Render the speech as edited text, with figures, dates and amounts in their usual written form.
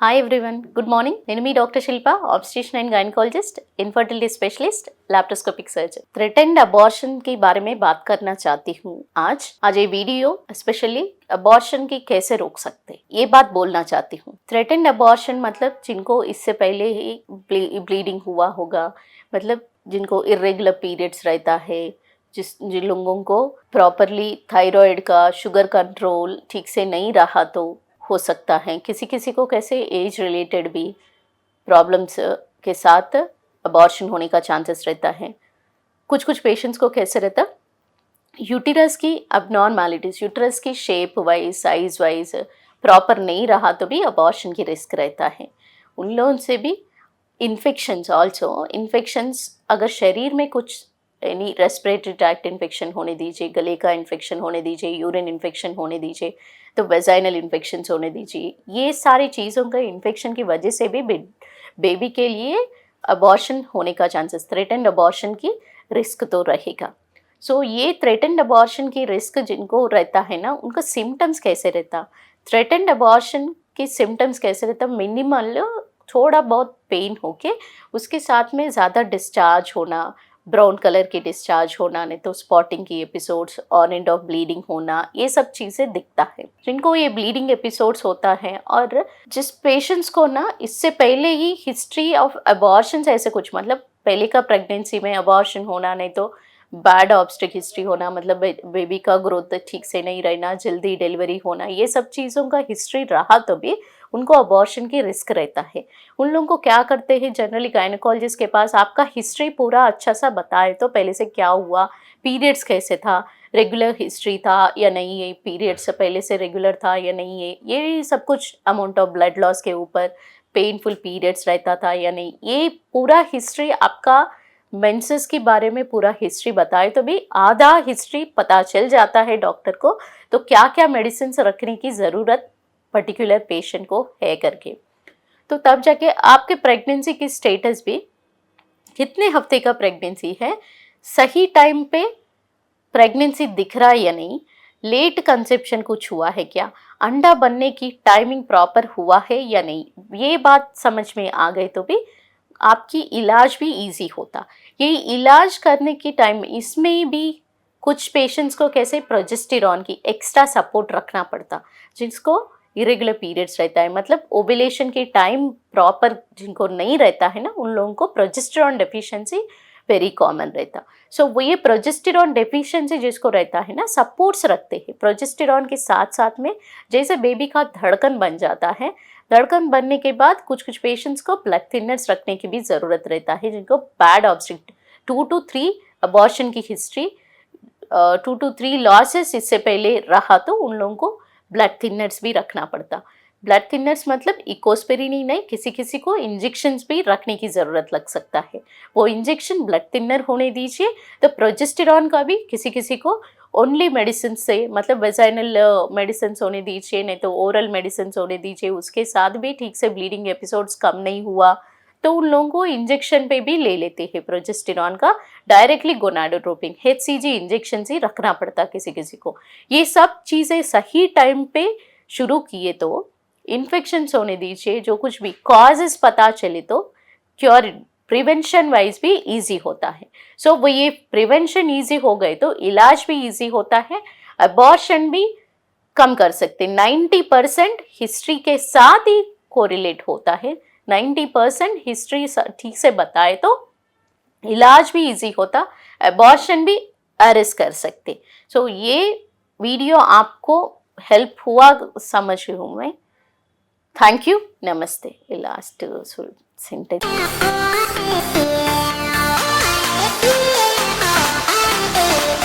Hi everyone, good morning. నేను మీ doctor Shilpa, obstetrician and gynaecologist, infertility specialist, laparoscopic surgeon. Threatened abortion के बारे में बात करना चाहती हूँ आज ये वीडियो स्पेशली अबॉर्शन की कैसे रोक सकते ये बात बोलना चाहती हूँ। थ्रेटेंड अबॉर्शन मतलब जिनको इससे पहले ही ब्लीडिंग हुआ होगा, मतलब जिनको इरेगुलर पीरियड्स रहता है, जिन लोगों को प्रॉपरली थायराइड का शुगर कंट्रोल ठीक से नहीं रहा तो हो सकता है। किसी किसी को कैसे एज रिलेटेड भी प्रॉब्लम्स के साथ अबॉर्शन होने का चांसेस रहता है। कुछ कुछ पेशेंट्स को कैसे रहता, यूटिरस की अबनॉर्मैलिटीज, यूटिरस की shape wise size wise proper नहीं रहा तो भी अबॉर्शन की रिस्क रहता है। उन लोगों से भी इन्फेक्शंस ऑल्सो, इन्फेक्शंस अगर शरीर में कुछ एनी रेस्पिरेटरी ट्रैक्ट इन्फेक्शन होने दीजिए, गले का इन्फेक्शन होने दीजिए, यूरिन इन्फेक्शन होने दीजिए, तो वेजाइनल इन्फेक्शन होने दीजिए, ये सारी चीज़ों का इन्फेक्शन की वजह से भी बेबी के लिए अबॉर्शन होने का चांसेस, थ्रेटेंड अबॉर्शन की रिस्क तो रहेगा। सो ये थ्रेटेंड अबॉर्शन की रिस्क जिनको रहता है ना, उनका सिम्टम्स कैसे रहता, थ्रेटेंड अबॉर्शन की सिम्टम्स कैसे रहता, मिनिमल थोड़ा बहुत पेन होके उसके साथ में ज़्यादा डिस्चार्ज होना, ब्राउन कलर की डिस्चार्ज होना, नहीं तो स्पॉटिंग की episodes, on end of bleeding होना, ये सब चीज़ें दिखता है जिनको ये ब्लीडिंग एपिसोड्स होता है। और जिस पेशेंट्स को ना इससे पहले ही हिस्ट्री ऑफ अबॉर्शन ऐसे कुछ, मतलब पहले का प्रेगनेंसी में अबॉर्शन होना, नहीं तो बैड ऑब्स्टेट्रिक हिस्ट्री होना, मतलब बेबी का ग्रोथ ठीक से नहीं रहना, जल्दी डिलीवरी होना, ये सब चीज़ों का हिस्ट्री रहा तो भी उनको अबॉर्शन की रिस्क रहता है। उन लोगों को क्या करते हैं, जनरली गायनेकोलॉजिस्ट के पास आपका हिस्ट्री पूरा अच्छा सा बताए तो पहले से क्या हुआ, पीरियड्स कैसे था, रेगुलर हिस्ट्री था या नहीं है, पीरियड्स से पहले से रेगुलर था या नहीं है, ये सब कुछ, अमाउंट ऑफ ब्लड लॉस के ऊपर, पेनफुल पीरियड्स रहता था या नहीं, ये पूरा हिस्ट्री आपका मेंसेस के बारे में पूरा हिस्ट्री बताए तो भी आधा हिस्ट्री पता चल जाता है डॉक्टर को, तो क्या क्या मेडिसिन रखने की ज़रूरत पर्टिकुलर पेशेंट को है करके। तो तब जाके आपके प्रेगनेंसी की स्टेटस भी, कितने हफ्ते का प्रेगनेंसी है, सही टाइम पे प्रेगनेंसी दिख रहा है या नहीं, लेट कंसेप्शन कुछ हुआ है क्या, अंडा बनने की टाइमिंग प्रॉपर हुआ है या नहीं, ये बात समझ में आ गई तो भी आपकी इलाज भी इजी होता। ये इलाज करने की टाइम इसमें भी कुछ पेशेंट्स को कैसे प्रोजेस्टेरॉन की एक्स्ट्रा सपोर्ट रखना पड़ता, जिसको इरेगुलर पीरियड्स रहता है, मतलब ओव्यूलेशन के टाइम प्रॉपर जिनको नहीं रहता है ना, उन लोगों को प्रोजेस्टेरॉन डेफिशिएंसी वेरी कॉमन रहता। सो वो ये प्रोजेस्टेरॉन डेफिशिएंसी जिसको रहता है ना, सपोर्ट्स रखते हैं प्रोजेस्टेरॉन के साथ साथ में। जैसे बेबी का धड़कन बन जाता है, धड़कन बनने के बाद कुछ कुछ पेशेंट्स को ब्लड थिनर्स रखने की भी ज़रूरत रहता है, जिनको बैड ऑब्स्टेट्रिक 2 to 3 अबॉर्शन की हिस्ट्री, 2 to 3 लॉसेस इससे पहले रहा तो उन लोगों को ब्लड थिनर्स भी रखना पड़ता। ब्लड थिनर्स मतलब इकोस्पेरिन ही नहीं, किसी किसी को इंजेक्शंस भी रखने की ज़रूरत लग सकता है, वो इंजेक्शन ब्लड थिनर होने दीजिए। तो प्रोजेस्टेरॉन का भी किसी किसी को ओनली मेडिसिन से, मतलब वेजाइनल मेडिसिन होने दीजिए, नहीं तो ओरल मेडिसिन होने दीजिए, उसके साथ भी ठीक से ब्लीडिंग एपिसोड्स कम नहीं हुआ तो उन लोगों को इंजेक्शन पे भी ले लेते हैं प्रोजेस्टेरॉन का, डायरेक्टली गोनाडोट्रोपिन HCG इंजेक्शन ही रखना पड़ता किसी किसी को। ये सब चीज़ें सही टाइम पे शुरू किए तो इन्फेक्शंस होने दीजिए, जो कुछ भी कॉजेस पता चले तो क्योर प्रिवेंशन वाइज भी इजी होता है। सो वो ये प्रिवेंशन इजी हो गए तो इलाज भी इजी होता है, अबॉर्शन भी कम कर सकते। 90% हिस्ट्री के साथ ही कोरिलेट होता है, 90% हिस्ट्री ठीक से बताए तो इलाज भी इजी होता, अबॉर्शन भी अरेस्ट कर सकते। सो ये वीडियो आपको हेल्प हुआ समझ हूँ मैं। थैंक यू, नमस्ते। Last sentence